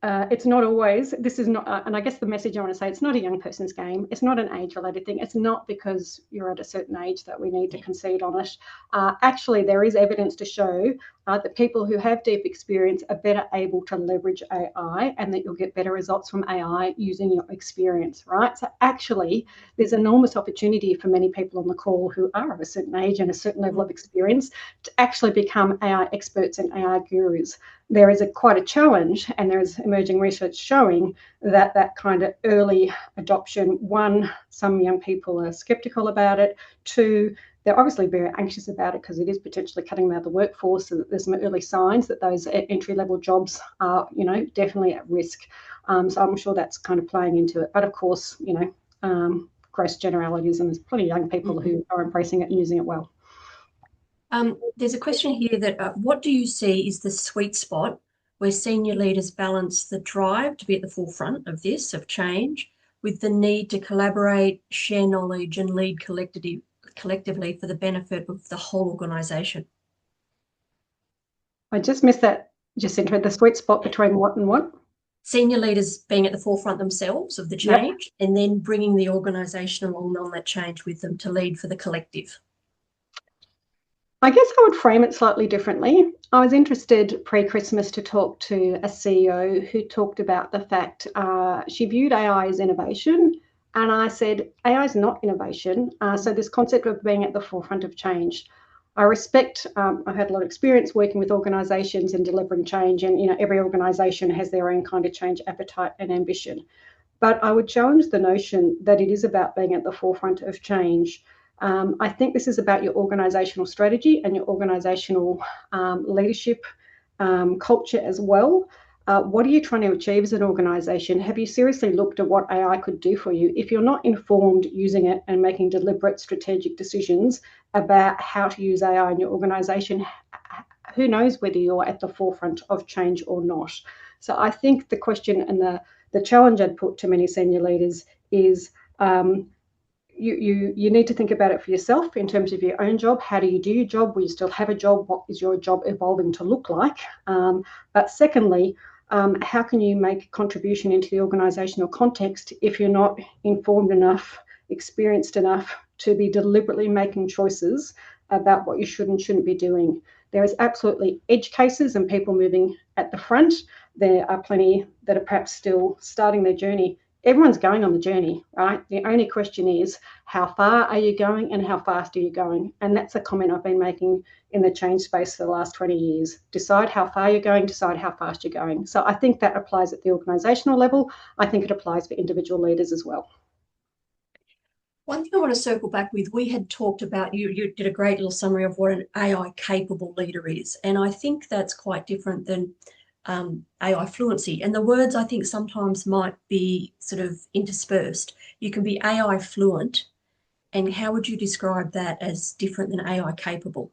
it's not always, this is not, and I guess the message I want to say, it's not a young person's game. It's not an age-related thing. It's not because you're at a certain age that we need to concede on it. Actually, there is evidence to show that people who have deep experience are better able to leverage AI, and that you'll get better results from AI using your experience, right? So actually, there's enormous opportunity for many people on the call who are of a certain age and a certain level of experience to actually become AI experts and AI gurus. There is quite a challenge, and there is emerging research showing that kind of early adoption, one, some young people are skeptical about it. Two, they're obviously very anxious about it because it is potentially cutting them out of the workforce. So there's some early signs that those entry-level jobs are, definitely at risk. So I'm sure that's kind of playing into it. But of course, gross generalities, and there's plenty of young people who are embracing it and using it well. There's a question here that what do you see is the sweet spot where senior leaders balance the drive to be at the forefront of change, with the need to collaborate, share knowledge, and lead collectively for the benefit of the whole organisation? I just missed that, Jacinta. The sweet spot between what and what? Senior leaders being at the forefront themselves of the change, and then bringing the organisation along on that change with them to lead for the collective. I guess I would frame it slightly differently. I was interested pre-Christmas to talk to a CEO who talked about the fact she viewed AI as innovation. And I said, AI is not innovation. So this concept of being at the forefront of change, I respect. I've had a lot of experience working with organisations and delivering change. And, every organisation has their own kind of change appetite and ambition. But I would challenge the notion that it is about being at the forefront of change. I think this is about your organisational strategy and your organisational leadership culture as well. What are you trying to achieve as an organisation? Have you seriously looked at what AI could do for you? If you're not informed using it and making deliberate strategic decisions about how to use AI in your organisation, who knows whether you're at the forefront of change or not? So I think the question and the challenge I'd put to many senior leaders is you need to think about it for yourself in terms of your own job. How do you do your job? Will you still have a job? What is your job evolving to look like? But secondly, how can you make a contribution into the organisational context if you're not informed enough, experienced enough to be deliberately making choices about what you should and shouldn't be doing? There is absolutely edge cases and people moving at the front. There are plenty that are perhaps still starting their journey. Everyone's going on the journey, right? The only question is, how far are you going and how fast are you going? And that's a comment I've been making in the change space for the last 20 years. Decide how far you're going, decide how fast you're going. So I think that applies at the organisational level. I think it applies for individual leaders as well. One thing I want to circle back with, we had talked about, you did a great little summary of what an AI capable leader is. And I think that's quite different than AI fluency. And the words I think sometimes might be sort of interspersed. You can be AI fluent. And how would you describe that as different than AI capable?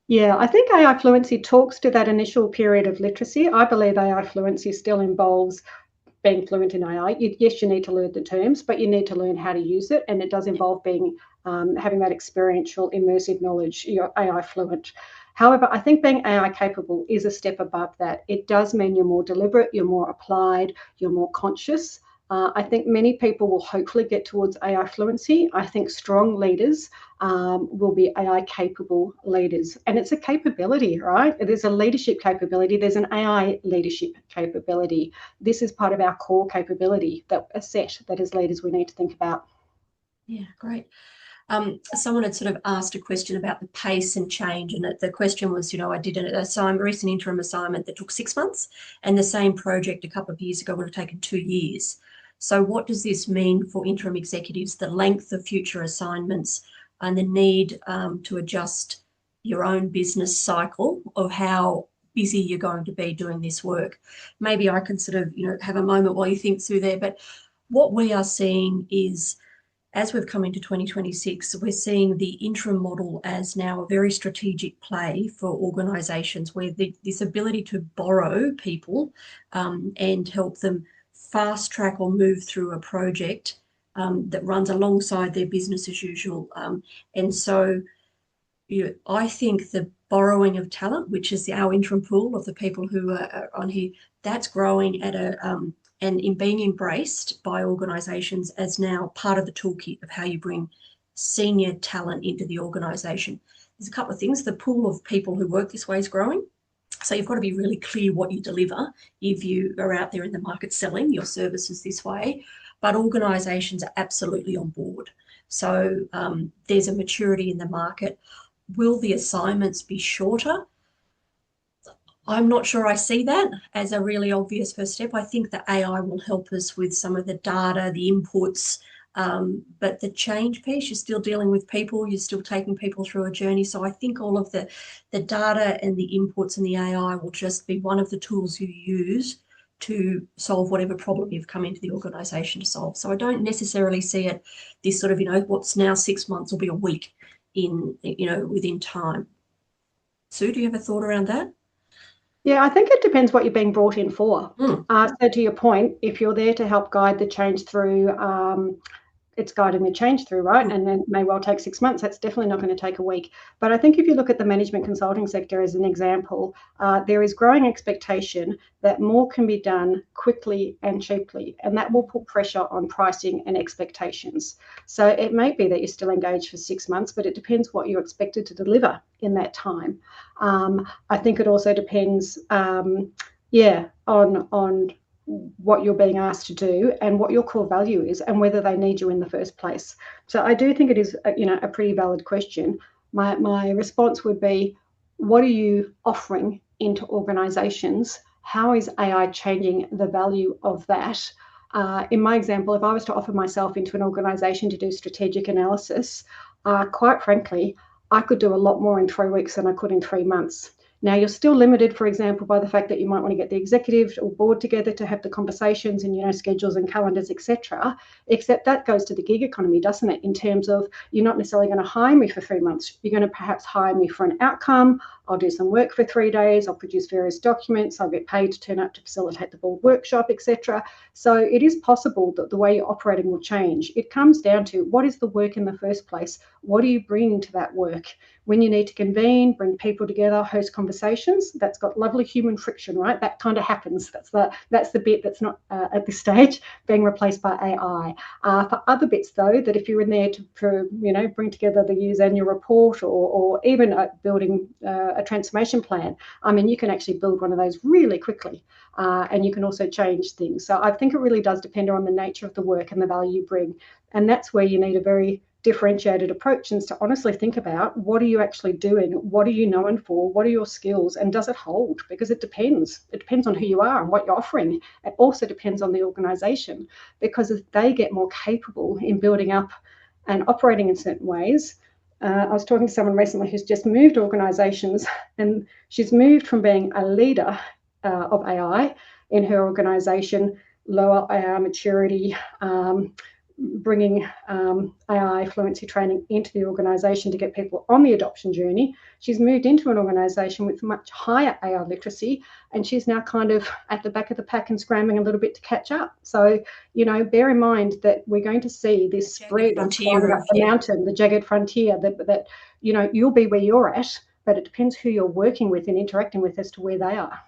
Yeah, I think AI fluency talks to that initial period of literacy. I believe AI fluency still involves being fluent in AI. Yes, you need to learn the terms, but you need to learn how to use it, and it does involve being having that experiential, immersive knowledge. You're AI fluent. However, I think being AI capable is a step above that. It does mean you're more deliberate, you're more applied, you're more conscious. I think many people will hopefully get towards AI fluency. I think strong leaders will be AI capable leaders. And it's a capability, right? There's a leadership capability, there's an AI leadership capability. This is part of our core capability, that a set that as leaders we need to think about. Yeah, great. Someone had sort of asked a question about the pace and change, and the question was, I did a recent interim assignment that took 6 months, and the same project a couple of years ago would have taken 2 years. So what does this mean for interim executives, the length of future assignments and the need to adjust your own business cycle of how busy you're going to be doing this work? Maybe I can sort of, have a moment while you think through there. But what we are seeing is, as we've come into 2026, we're seeing the interim model as now a very strategic play for organisations, where this ability to borrow people and help them fast track or move through a project that runs alongside their business as usual. And so I think the borrowing of talent, which is our interim pool of the people who are on here, that's growing at and in being embraced by organisations as now part of the toolkit of how you bring senior talent into the organisation. There's a couple of things. The pool of people who work this way is growing. So you've got to be really clear what you deliver if you are out there in the market selling your services this way. But organisations are absolutely on board. So there's a maturity in the market. Will the assignments be shorter? I'm not sure I see that as a really obvious first step. I think the AI will help us with some of the data, the inputs, but the change piece, you're still dealing with people, you're still taking people through a journey. So I think all of the data and the inputs and the AI will just be one of the tools you use to solve whatever problem you've come into the organisation to solve. So I don't necessarily see it, this sort of, what's now 6 months will be a week within time. Sue, do you have a thought around that? Yeah, I think it depends what you're being brought in for. So to your point, if you're there to help guide the change through, it's guiding the change through, right? And then may well take 6 months. That's definitely not going to take a week. But I think if you look at the management consulting sector as an example, there is growing expectation that more can be done quickly and cheaply, and that will put pressure on pricing and expectations. So it may be that you're still engaged for 6 months, but it depends what you're expected to deliver in that time. I think it also depends, on what you're being asked to do and what your core value is and whether they need you in the first place. So I do think it is a pretty valid question. My response would be, what are you offering into organizations? How is AI changing the value of that? In my example, if I was to offer myself into an organization to do strategic analysis, quite frankly, I could do a lot more in 3 weeks than I could in 3 months. Now, you're still limited, for example, by the fact that you might want to get the executive or board together to have the conversations and, schedules and calendars, etc. Except that goes to the gig economy, doesn't it? In terms of, you're not necessarily going to hire me for 3 months. You're going to perhaps hire me for an outcome. I'll do some work for 3 days. I'll produce various documents. I'll get paid to turn up to facilitate the board workshop, etc. So it is possible that the way you're operating will change. It comes down to, what is the work in the first place? What do you bring to that work? When you need to convene, bring people together, host conversations, that's got lovely human friction, right? That kind of happens. That's the bit that's not at this stage being replaced by AI. For other bits, though, that if you're in there to bring together the year's annual report or even building a transformation plan, you can actually build one of those really quickly, and you can also change things. So I think it really does depend on the nature of the work and the value you bring, and that's where you need a very differentiated approach and to honestly think about, what are you actually doing? What are you known for? What are your skills? And does it hold? Because it depends. It depends on who you are and what you're offering. It also depends on the organisation, because if they get more capable in building up and operating in certain ways. I was talking to someone recently who's just moved organisations, and she's moved from being a leader of AI in her organisation, lower AI maturity, bringing AI fluency training into the organisation to get people on the adoption journey. She's moved into an organisation with much higher AI literacy, and she's now kind of at the back of the pack and scrambling a little bit to catch up. So, bear in mind that we're going to see this spread of climbing up the mountain, the jagged frontier, that you'll be where you're at, but it depends who you're working with and interacting with as to where they are.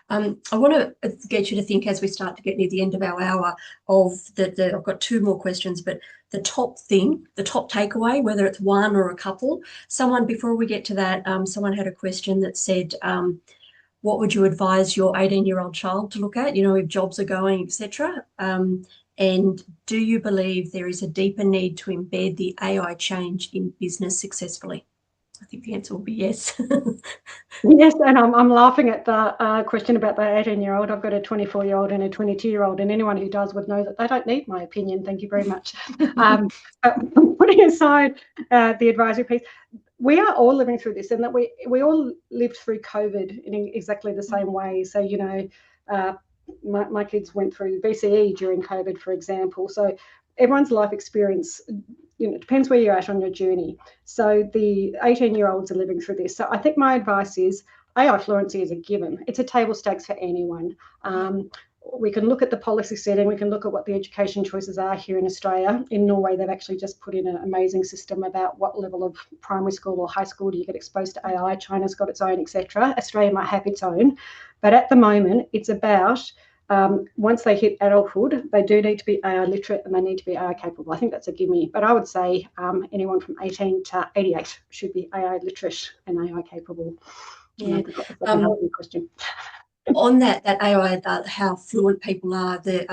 I want to get you to think, as we start to get near the end of our hour, of I've got two more questions, but the top thing, the top takeaway, whether it's one or a couple. Before we get to that, someone had a question that said, what would you advise your 18-year-old child to look at, if jobs are going, etc.? And do you believe there is a deeper need to embed the AI change in business successfully? I think the answer will be yes. Yes, and I'm laughing at the question about the 18-year-old. I've got a 24-year-old and a 22-year-old, and anyone who does would know that they don't need my opinion. Thank you very much. Putting aside the advisory piece, we are all living through this, and that we all lived through COVID in exactly the same way. So, my kids went through VCE during COVID, for example. So everyone's life experience, it depends where you're at on your journey. So the 18-year-olds are living through this. So I think my advice is AI fluency is a given. It's a table stakes for anyone. We can look at the policy setting. We can look at what the education choices are here in Australia. In Norway, they've actually just put in an amazing system about what level of primary school or high school do you get exposed to AI. China's got its own, etc. Australia might have its own. But at the moment, it's about once they hit adulthood, they do need to be AI literate and they need to be AI capable. I think that's a gimme. But I would say anyone from 18 to 88 should be AI literate and AI capable. Yeah. Question. On that AI, how fluent people are, the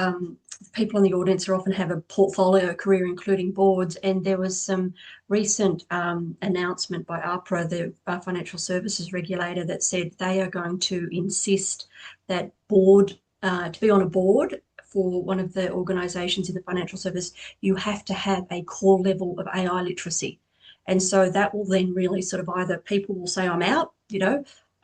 people in the audience often have a portfolio career, including boards, and there was some recent announcement by APRA, the financial services regulator, that said they are going to insist that to be on a board for one of the organisations in the financial service, you have to have a core level of AI literacy. And so that will then really sort of either people will say, I'm out,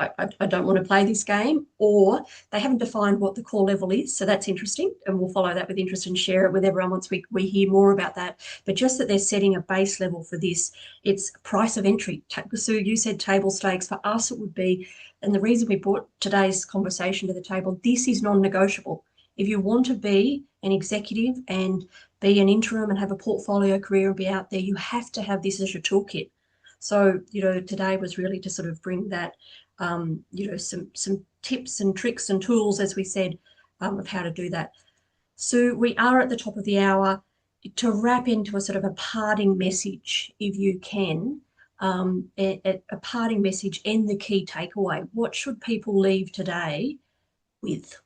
I don't want to play this game, or they haven't defined what the core level is. So that's interesting, and we'll follow that with interest and share it with everyone once we hear more about that. But just that they're setting a base level for this, it's price of entry. Sue, you said table stakes. For us, it would be, and the reason we brought today's conversation to the table, this is non-negotiable. If you want to be an executive and be an interim and have a portfolio career and be out there, you have to have this as your toolkit. So, today was really to sort of bring that, some tips and tricks and tools, as we said, of how to do that. So we are at the top of the hour. To wrap into a sort of a parting message, if you can, a parting message and the key takeaway. What should people leave today with?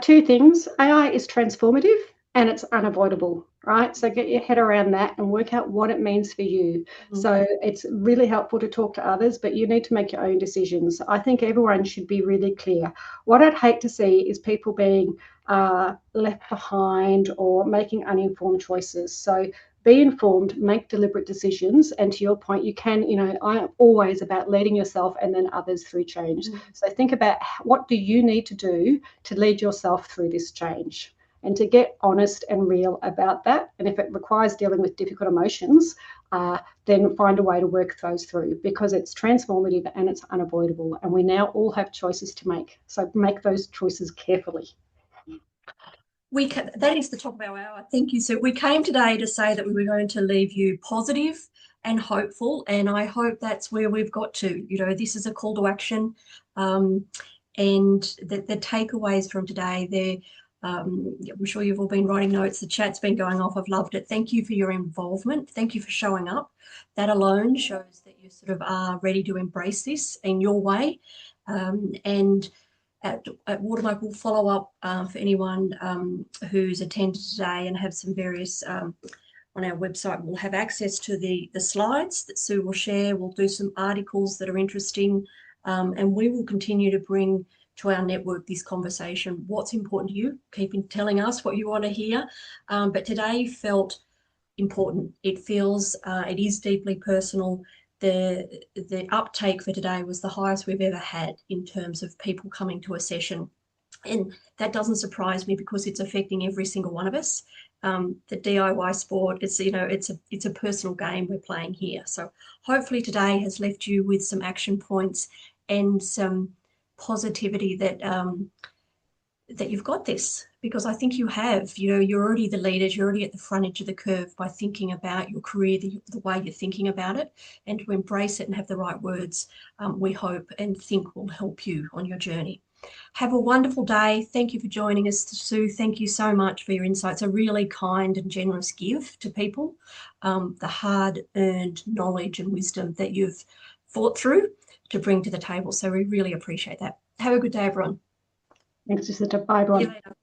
Two things. AI is transformative and it's unavoidable, right? So get your head around that and work out what it means for you. Mm-hmm. So it's really helpful to talk to others, but you need to make your own decisions. I think everyone should be really clear. What I'd hate to see is people being left behind or making uninformed choices. So be informed, make deliberate decisions. And to your point, you can, I am always about leading yourself and then others through change. Mm-hmm. So think about what do you need to do to lead yourself through this change, and to get honest and real about that. And if it requires dealing with difficult emotions, then find a way to work those through, because it's transformative and it's unavoidable. And we now all have choices to make. So make those choices carefully. That is the top of our hour. Thank you, Sue. We came today to say that we were going to leave you positive and hopeful, and I hope that's where we've got to. This is a call to action, and the takeaways from today, I'm sure you've all been writing notes. The chat's been going off. I've loved it. Thank you for your involvement. Thank you for showing up. That alone shows that you sort of are ready to embrace this in your way, and at Watermark, we'll follow up for anyone who's attended today and have some various on our website will have access to the slides that Sue will share. We'll do some articles that are interesting, and we will continue to bring to our network this conversation. What's important to you? Keep telling us what you want to hear. But today felt important. It feels, it is deeply personal. The uptake for today was the highest we've ever had in terms of people coming to a session. And that doesn't surprise me because it's affecting every single one of us. The DIY sport, it's, you know, it's a personal game we're playing here. So hopefully today has left you with some action points and some positivity that that you've got this, because I think you have. You know, you're already the leaders, you're already at the front edge of the curve by thinking about your career the way you're thinking about it, and to embrace it and have the right words, we hope and think will help you on your journey. Have a wonderful day. Thank you for joining us, Sue. Thank you so much for your insights. A really kind and generous give to people, the hard-earned knowledge and wisdom that you've fought through to bring to the table. So we really appreciate that. Have a good day, everyone. Thanks, Jacinta. Bye, everyone. See you later.